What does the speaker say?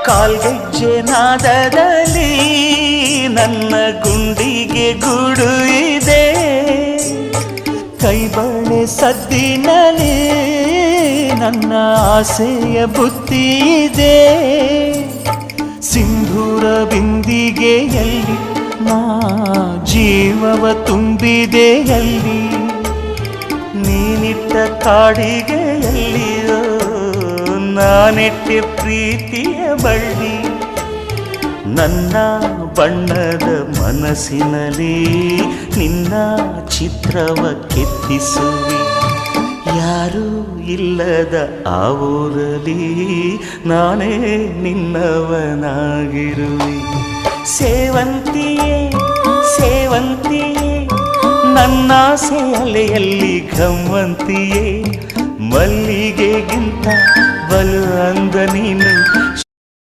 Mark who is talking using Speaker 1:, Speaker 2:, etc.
Speaker 1: ಕಾಲ್ಗೆಜ್ಜೆ ನಾದದಲ್ಲಿ ನನ್ನ ಗುಂಡಿಗೆ ಗೂಡು ಇದೆ, ಕೈಬಳೆ ಸದ್ದಿನಲ್ಲಿ ನನ್ನ ಆಸೆಯ ಬುತ್ತಿ ಇದೆ. ಸಿಂಧೂರ ಬಿಂದಿಗೆಯಲ್ಲಿ ನಾ ಜೀವವ ತುಂಬಿದೆಯಲ್ಲಿ, ನೀನಿಟ್ಟ ಕಾಡಿಗೆಯಲ್ಲಿಯೋ ನಾನೆಟ್ಟೆ ಪ್ರೀತಿಯ ಬಳ್ಳಿ. ನನ್ನ ಬಣ್ಣದ ಮನಸ್ಸಿನಲ್ಲಿ ನಿನ್ನ ಚಿತ್ರವ ಕೆತ್ತಿಸುವಿ, ಯಾರೂ ಇಲ್ಲದ ಆ ಊರಲ್ಲಿ ನಾನೇ ನಿನ್ನವನಾಗಿರುವೆ. ಸೇವಂತಿಯೇ ಸೇವಂತಿಯೇ ನನ್ನಾಸೆ ಅಲೆಯಲ್ಲಿ ಘಮ್ಮಂತಿಯೇ, ಮಲ್ಲಿಗೆಗಿಂತ ಬಲು ಅಂದ ನೀನು